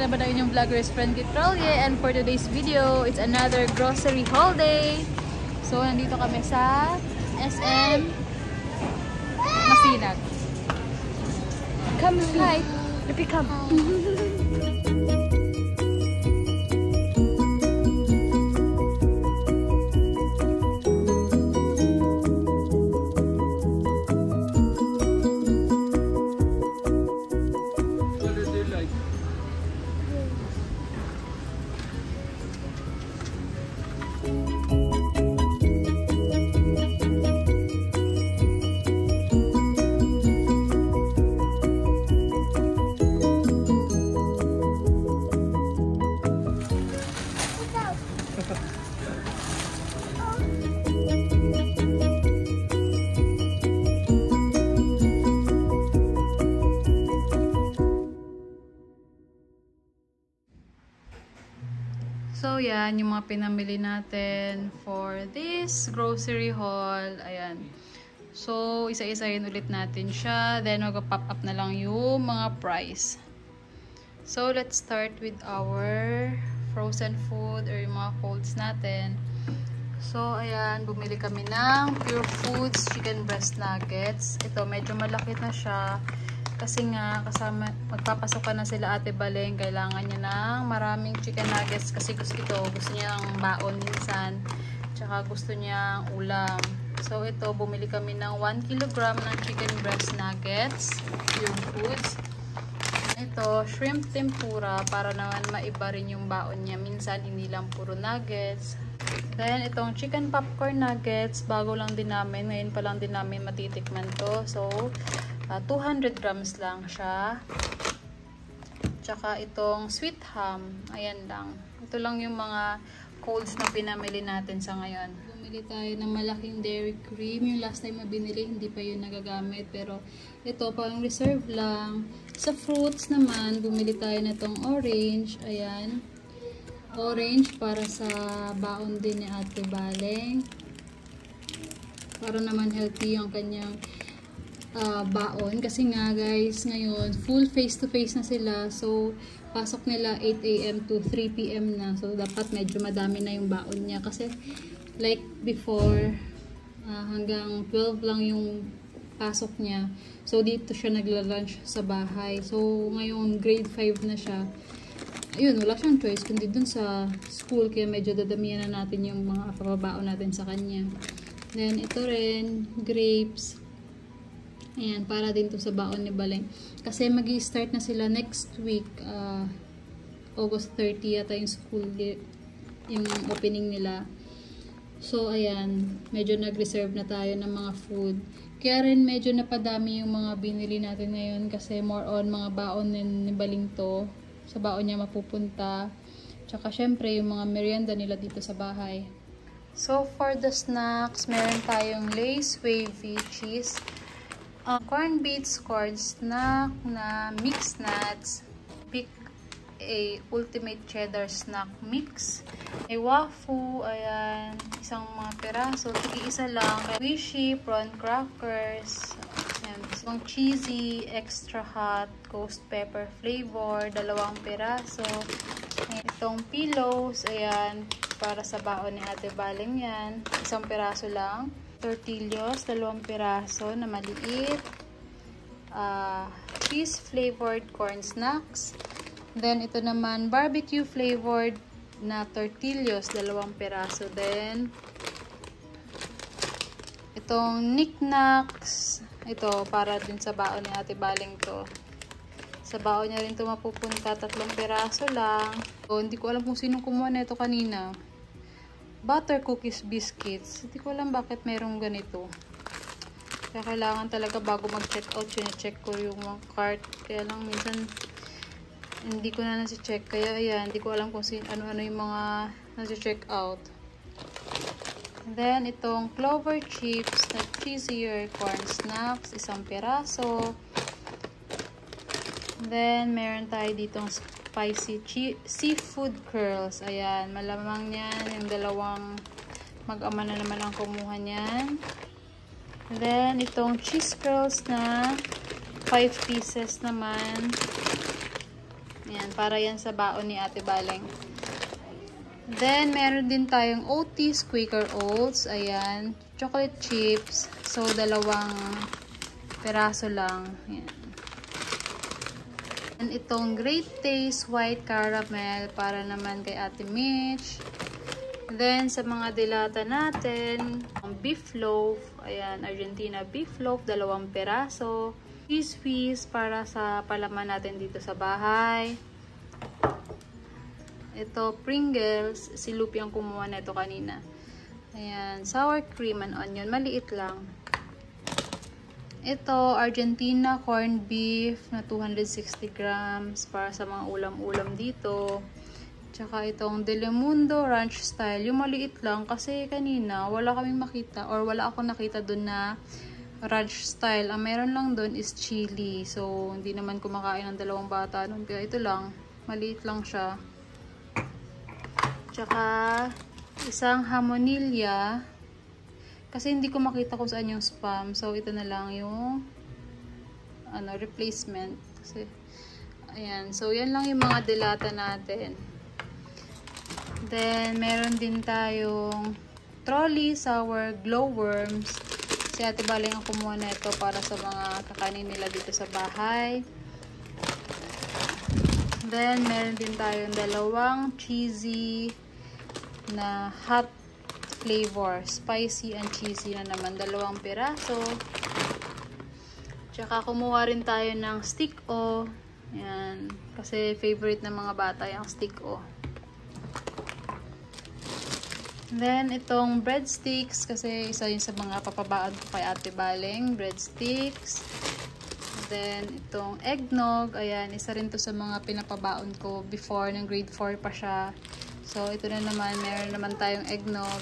na naman ang inyong vlogger's friend Kitrolye, and for today's video, it's another grocery haul day. So, nandito kami sa SM Masinag. Come, hi! Lupi, come! So, yan, yung mga pinamili natin for this grocery haul. Ayan. So, isa-isahin ulit natin siya. Then, mag-pop up na lang yung mga price. So, let's start with our frozen food or yung mga colds natin. So, ayan, bumili kami ng Pure Foods Chicken Breast Nuggets. Ito, medyo malaki na siya. Kasi nga, kasama, magpapasok na sila Ate Baleng, kailangan niya ng maraming chicken nuggets kasi gusto niya ng baon minsan, tsaka gusto niya ulam. So, ito, bumili kami ng 1 kilogram ng chicken breast nuggets, Pure Foods. Ito, shrimp tempura, para naman maiba rin yung baon niya. Minsan, hindi lang puro nuggets. Then, itong chicken popcorn nuggets, bago lang din namin. Ngayon pa lang din namin matitikman to. So, 200 grams lang siya. Tsaka itong sweet ham. Ayan lang. Ito lang yung mga colds na pinamili natin sa ngayon. Bumili tayo ng malaking dairy cream. Yung last time na binili, hindi pa yun nagagamit. Pero ito, pang reserve lang. Sa fruits naman, bumili tayo na itong orange. Ayan. Orange para sa baon din ni Ate Baleng. Para naman healthy ang kanyang baon. Kasi nga guys, ngayon, full face-to-face na sila. So, pasok nila 8 AM to 3 PM na. So, dapat medyo madami na yung baon niya. Kasi, like before, hanggang 12 lang yung pasok niya. So, dito siya nagla-lunch sa bahay. So, ngayon, grade 5 na siya. Ayun, wala siyang choice kundi dun sa school. Kaya medyo dadamihan na natin yung mga papabaon natin sa kanya. Then, ito rin, grapes. Ayan, para din to sa baon ni Baleng. Kasi magi-start na sila next week. August 30 yata yung school, yung opening nila. So, ayan, medyo nag-reserve na tayo ng mga food. Kaya rin medyo napadami yung mga binili natin ngayon. Kasi more on mga baon ni Baleng to. Sa baon niya mapupunta. Tsaka syempre yung mga merienda nila dito sa bahay. So, for the snacks, meron tayong Lay's Wavy Cheese. Corn beets corn snack na mixed nuts, pick a ultimate cheddar snack mix, a waffle, ayan, isang mga peraso, tig-isa lang, wishy prawn crackers, ayan, isang cheesy extra hot ghost pepper flavor, 2 peraso, ayan, itong pillows, ayan, para sa baon ni Ate Baleng yan, 1 peraso lang. Tortillos, 2 piraso na maliit. Cheese flavored corn snacks. Then, ito naman, barbecue flavored na tortillos, 2 piraso din. Itong knickknacks. Ito, para din sa baon ni Ate Baleng to. Sa baon niya rin ito mapupunta, 3 piraso lang. So, hindi ko alam kung sinong kumuha na ito kanina. Butter cookies biscuits. Hindi ko alam bakit mayroong ganito. Kaya kailangan talaga bago mag-check out, sine-check ko yung mga cart. Kaya lang minsan hindi ko na nasi-check. Kaya ayan, hindi ko alam kung ano-ano yung mga nasi-check out. Then, itong clover chips na cheesier corn snacks, 1 piraso. Then, meron tayo ditong spicy seafood curls. Ayan, malamang yan. Yung 2 mag-ama na naman ang kumuha niyan. Then, itong cheese curls na 5 pieces naman. Ayan, para yan sa baon ni Ate Baleng. Then, meron din tayong Oatly Quaker Oats. Ayan. Chocolate chips. So, 2 peraso lang. Ayan. And itong Great Taste White Caramel para naman kay Ate Mitch. Then, sa mga dilata natin, ang beef loaf. Ayan, Argentina beef loaf. 2 peraso. Cheese whiz para sa palaman natin dito sa bahay. Ito, Pringles. Si Lupi ang kumuha na ito kanina. Ayan, sour cream and onion. Maliit lang. Ito, Argentina corned beef na 260 grams para sa mga ulam-ulam dito. Tsaka itong Delimundo Ranch Style. Yung maliit lang kasi kanina wala kaming makita or wala akong nakita dun na ranch style. Ang meron lang dun is chili. So, hindi naman kumakain ng 2 bata nun. Kaya ito lang. Maliit lang siya. Tsaka, isang Hamonilla. Kasi hindi ko makita kung saan yung spam. So, ito na lang yung replacement. Kasi, ayan. So, yan lang yung mga dilata natin. Then, meron din tayong Trolli Sour Glowworms. Si Ate Baleng ang kumuha na ito para sa mga kakanin nila dito sa bahay. Then, meron din tayong 2 cheesy na hot flavor. Spicy and cheesy na naman. 2 piraso. Tsaka, kumuha rin tayo ng stick-o. Yan. Kasi, favorite ng mga bata yung stick-o. Then, itong breadsticks. Kasi, isa yun sa mga papabaon ko kay Ate Baleng. Breadsticks. Then, itong eggnog. Ayan, isa rin to sa mga pinapabaon ko before, ng grade 4 pa siya. So, ito na naman. Meron naman tayong eggnog.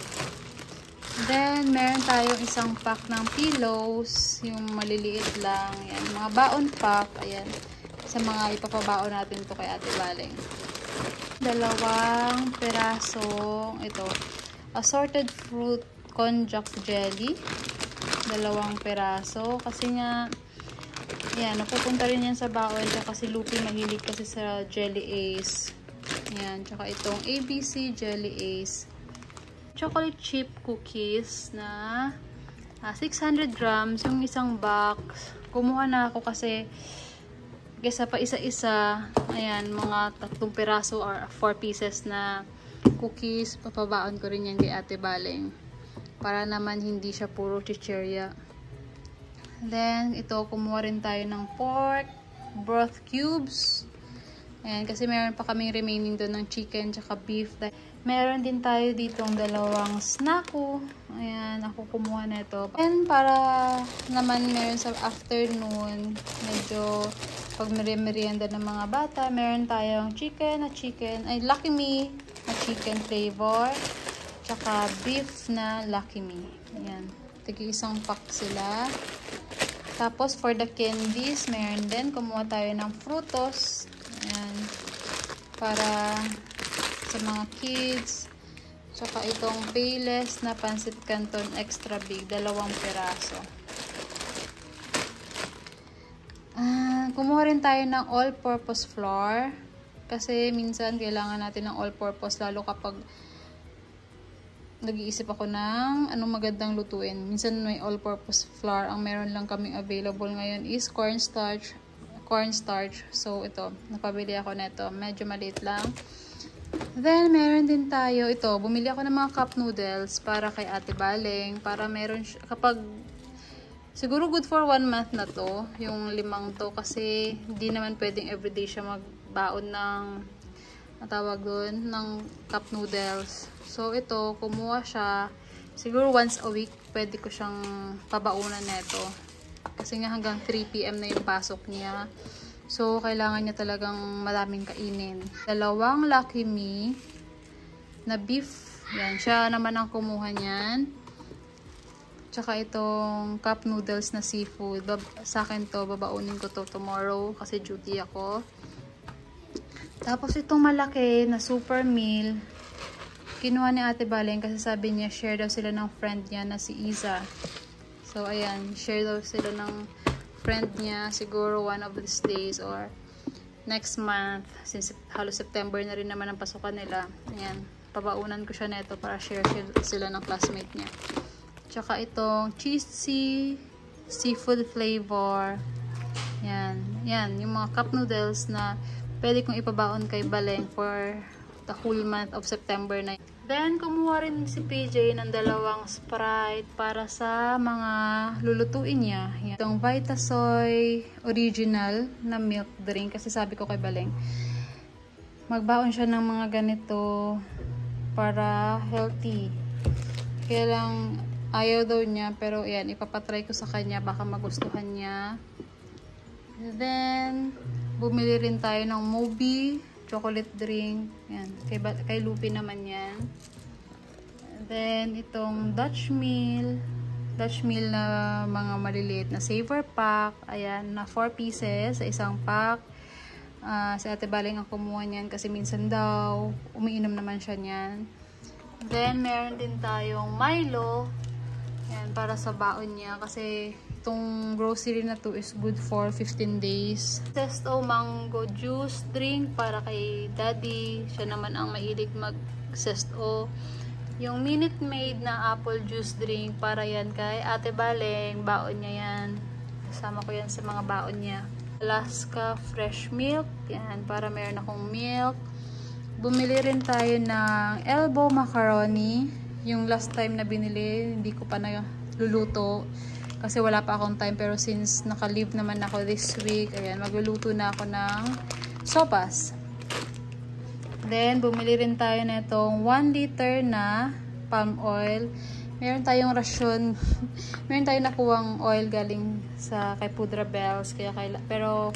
Then, meron tayong isang pack ng pillows. Yung maliliit lang. Ayan, mga baon pack. Ayan, sa mga ipapabaon natin to kay Ate Baleng. 2 peraso. Ito, assorted fruit konjac jelly. 2 peraso. Kasi nga, yan, napupunta rin yan sa baon. Tsaka si Lupi mahilig kasi sa Jelly Ace. Yan, tsaka itong ABC Jelly Ace. Chocolate chip cookies na 600 grams. Yung isang box. Kumuha na ako kasi kesa pa isa-isa. Ayan, mga 3 peraso or 4 pieces na cookies. Papabaon ko rin yan kay Ate Baleng. Para naman hindi siya puro chichirya. Then, ito, kumuha rin tayo ng pork broth cubes. Ayan, kasi meron pa kaming remaining doon ng chicken tsaka beef. Meron din tayo ditong 2 snacko. Ayan, ako kumuha na ito. And para naman meron sa afternoon, medyo pag merienda ng mga bata, meron tayong ay Lucky Me na chicken flavor. Tsaka beef na Lucky Me. Ayan, tig-isang pack sila. Tapos, for the candies, meron din. Kumuha tayo ng Frutos. Ayan. Para sa mga kids. Tsaka itong Payless na Pancit Canton Extra Big. 2 peraso. Kumuha rin tayo ng all-purpose flour. Kasi minsan kailangan natin ng all-purpose. Lalo kapag nag-iisip ako ng anong magandang lutuin. Minsan may all-purpose flour. Ang meron lang kaming available ngayon is cornstarch. So, ito. Napabili ako nito. Medyo maliit lang. Then, meron din tayo. Ito, bumili ako ng mga cup noodles para kay Ate Baleng. Para meron kapag siguro good for 1 month na to. Yung 5 to. Kasi, hindi naman pwedeng everyday siya magbaon ng tawag doon, ng cup noodles. So, ito, kumuha siya. Siguro once a week, pwede ko siyang pabaunan neto. Kasi nga hanggang 3 PM na yung pasok niya. So, kailangan niya talagang maraming kainin. 2 Lucky Me na beef. Yan, siya naman ang kumuha niyan. Tsaka itong cup noodles na seafood. Sa akin to, babaunin ko to tomorrow kasi duty ako. Tapos itong malaki na super meal, kinuha ni Ate Baleng kasi sabi niya share daw sila ng friend niya na si Iza. So ayan, share daw sila ng friend niya siguro one of these days or next month, since halos September na rin naman ang pasukan nila. Ayan, pabaunan ko siya neto para share sila ng classmate niya. Tsaka itong cheesy seafood flavor. Yan, yan, yung mga cup noodles na pwede kong ipabaon kay Baleng for the whole month of September na. Then, kumuha rin si PJ ng dalawang Sprite para sa mga lulutuin niya. Yan. Itong Vitasoy original na milk drink. Kasi sabi ko kay Baleng, magbaon siya ng mga ganito para healthy. Kaya lang, ayaw daw niya. Pero yan, ipapatry ko sa kanya. Baka magustuhan niya. Then, bumili rin tayo ng Moby chocolate drink. Yan. Kay Lupi naman yan. Then, itong Dutch meal. Dutch meal na mga maliliit na saver pack. Ayan, na 4 pieces sa isang pack. Si Ate Baleng ang kumuha niyan kasi minsan daw umiinom naman siya niyan. Then, meron din tayong Milo. Yan, para sa baon niya. Kasi itong grocery na to is good for 15 days. Zesto mango juice drink para kay Daddy. Siya naman ang mahilig mag-zesto. Yung Minute Maid na apple juice drink para yan kay Ate Baleng. Baon niya yan. Kasama ko yan sa mga baon niya. Alaska fresh milk. Yan, para meron akong milk. Bumili rin tayo ng elbow macaroni. Yung last time na binili, hindi ko pa naluluto. Kasi wala pa akong time, pero since naka-leave naman ako this week, ayan, magluluto na ako ng sopas. Then, bumili rin tayo na itong 1 liter na palm oil. Meron tayong rasyon, meron tayong nakuwang oil galing sa kay Pudra Bells, pero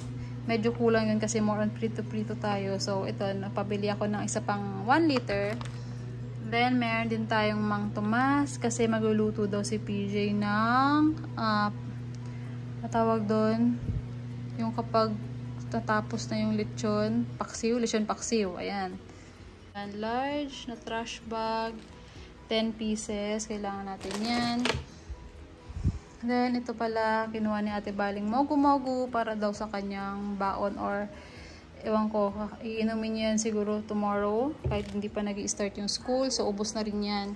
medyo kulang yun kasi more on prito-prito tayo. So, ito, napabili ako ng isa pang 1 liter. Then, meron din tayong Mang Tomas kasi magluluto daw si PJ ng natawag doon yung kapag tatapos na yung lechon paksiw, ayan. And large na trash bag, 10 pieces, kailangan natin yan. Then, ito pala, kinuha ni Ate Baleng mogu-mogu para daw sa kanyang baon or ewan ko, iinumin niya yan siguro tomorrow kahit hindi pa nag-i-start yung school, so ubos na rin yan.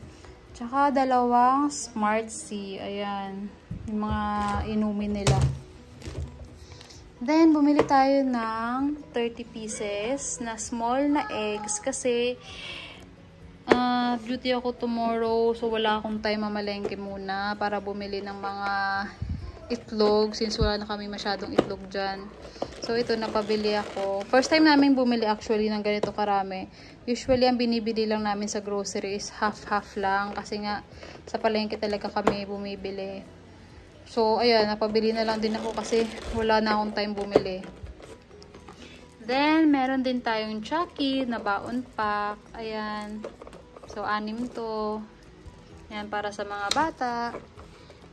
Tsaka dalawang Smart C, ayan, yung mga inumin nila. Then, bumili tayo ng 30 pieces na small na eggs kasi duty ako tomorrow, so wala akong time mamalengke muna para bumili ng mga itlog since wala na kami masyadong itlog dyan. So, ito napabili ako. First time namin bumili actually ng ganito karami. Usually, ang binibili lang namin sa grocery is half-half lang. Kasi nga, sa palengke talaga kami bumibili. So, ayan, napabili na lang din ako kasi wala na akong time bumili. Then, meron din tayong Chucky na baon pack. Ayan. So, 6 to. Ayan, para sa mga bata.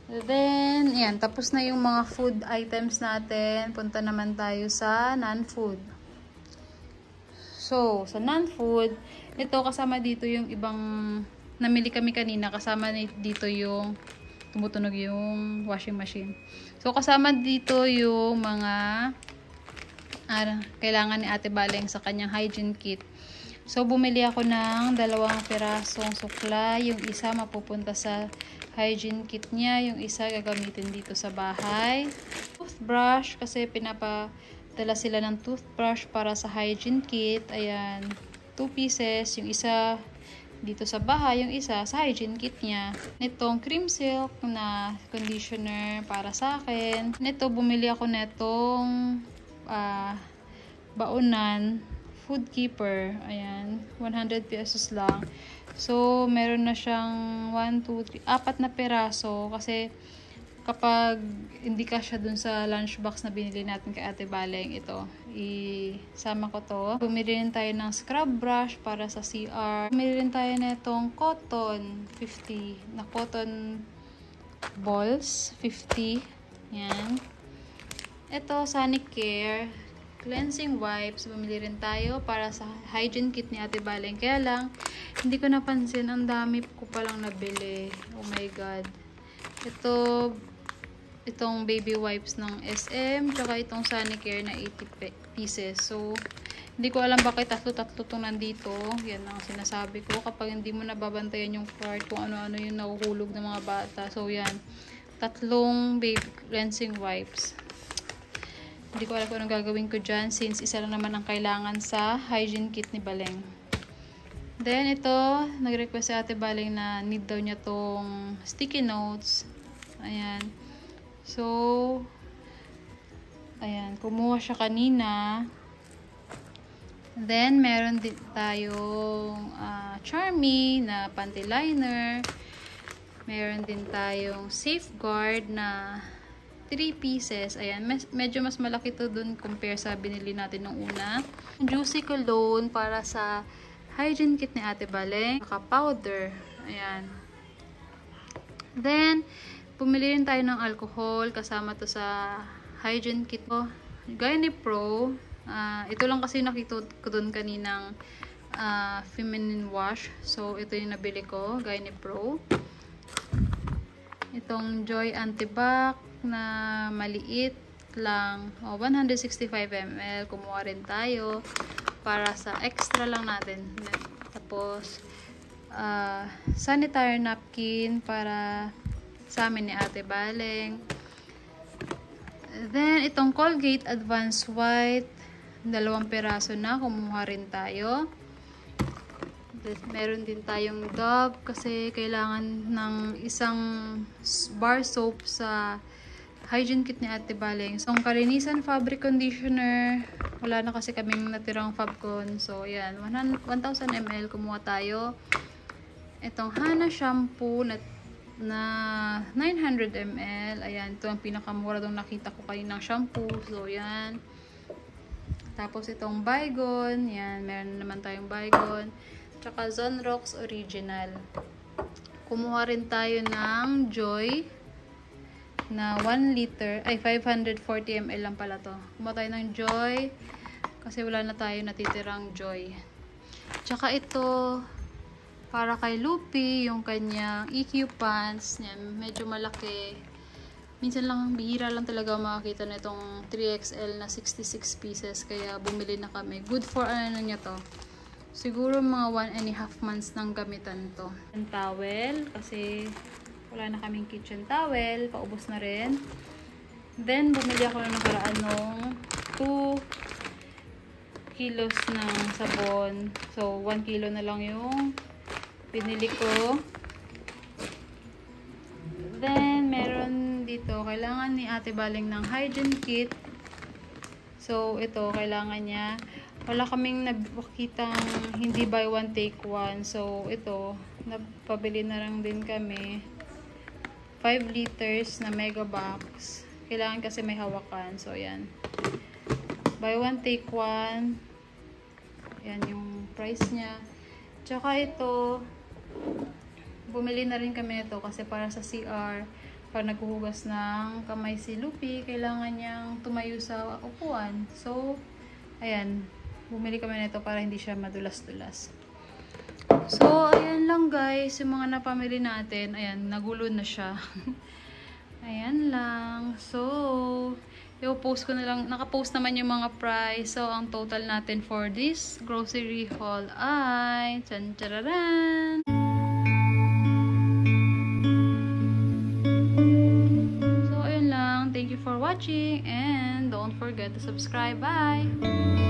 Then, ayan, tapos na yung mga food items natin. Punta naman tayo sa non-food. So, sa non-food, ito kasama dito yung ibang namili kami kanina. Kasama dito yung tumutunog yung washing machine. So, kasama dito yung mga kailangan ni Ate Baleng sa kanyang hygiene kit. So, bumili ako ng 2 pirasong suklay. Yung isa mapupunta sa hygiene kit niya. Yung isa gagamitin dito sa bahay. Toothbrush, kasi pinapadala sila ng toothbrush para sa hygiene kit. Ayan, 2 pieces. Yung isa dito sa bahay, yung isa sa hygiene kit niya. Nitong cream silk na conditioner para sa akin. Nito, bumili ako netong baonan. Food Keeper. Ayan, 100 pesos lang. So, meron na siyang 1, 2, 3, 4 na peraso. Kasi, kapag hindi ka siya dun sa lunchbox na binili natin kay Ate Baleng, ito, isama ko to. Bumili rin tayo ng scrub brush para sa CR. Bumili rin tayo na itong cotton, 50, na cotton balls, 50. Yan. Ito, Sanicare cleansing wipes. Bumili rin tayo para sa hygiene kit ni Ate Baleng. Kaya lang, hindi ko napansin. Ang dami ko palang nabili. Oh my God. Ito, itong baby wipes ng SM, tsaka itong Sanicare na 80 pieces. So, hindi ko alam bakit tatlo-tatlo itong nandito. Yan ang sinasabi ko. Kapag hindi mo nababantayan yung cart, kung ano-ano yung nahuhulog ng mga bata. So, yan. 3 baby cleansing wipes. Hindi ko alam kung anong gagawin ko dyan since isa lang naman ang kailangan sa hygiene kit ni Baleng. Then, ito, nag-request si Ate Baleng na need daw niya tong sticky notes. Ayan. So, ayan. Kumuha siya kanina. Then, meron din tayong Charmy na panty liner. Meron din tayong Safeguard na 3 pieces. Ayan. Medyo mas malaki to dun compare sa binili natin nung una. Juicy Cologne para sa hygiene kit ni Ate Baleng. Powder. Ayan. Then, pumili rin tayo ng alcohol. Kasama to sa hygiene kit ko. Gyne-Pro. Ito lang kasi nakita ko dun kaninang feminine wash. So, ito yung nabili ko. Gyne-Pro. Itong Joy Antibac na maliit lang. 165 ml. Kumuha rin tayo. Para sa extra lang natin. Tapos, sanitary napkin para sa amin ni Ate Baleng. Then, itong Colgate Advanced White, 2 piraso na. Kumuha rin tayo. Meron din tayong Dove kasi kailangan ng isang bar soap sa hygiene kit ni Ate Baleng. So, ang kalinisan fabric conditioner, wala na kasi kaming natirang Fabcon. So, yan. 1,000 ml kumuha tayo. Itong Hana shampoo na 900 ml. Ayan. Ito ang pinakamura dong nakita ko kaninang shampoo. So, yan. Tapos, itong Baygon. Yan. Meron naman tayong Baygon. Tsaka Zonrox Original. Kumuha rin tayo ng Joy na 1 liter, ay 540 ml lang pala to. Kumuha tayo ng Joy kasi wala na tayo natitirang Joy. Tsaka ito para kay Lupi, yung kanyang EQ pants niya, medyo malaki. Minsan lang, bihira lang talaga makakita na itong 3XL na 66 pieces, kaya bumili na kami. Good for ano niya to, siguro mga 1.5 months nang gamitan to. Yung towel kasi wala na kaming kitchen towel. Paubos na rin. Then, bumili ako na nakaraan nung 2 kilos ng sabon. So, 1 kilo na lang yung pinili ko. Then, meron dito. Kailangan ni Ate Baleng ng hygiene kit. So, ito. Kailangan niya. Wala kaming nakitang hindi buy one take one. So, ito. Nagpabili na lang din kami. 5 liters na mega box. Kailangan kasi may hawakan. So, ayan. Buy one, take one. Ayan yung price niya. Tsaka ito, bumili na rin kami nito kasi para sa CR, pag naghuhugas ng kamay si Lupi, kailangan niyang tumayo sa upuan. So, ayan. Bumili kami nito para hindi siya madulas-dulas. So, ayan lang guys, yung mga napamili natin. Ayan, nagulo na siya. Ayan lang. So, i-post ko na lang. Nakapost naman yung mga price. So, ang total natin for this grocery haul ay tsan-tararan! So, ayan lang. Thank you for watching and don't forget to subscribe. Bye!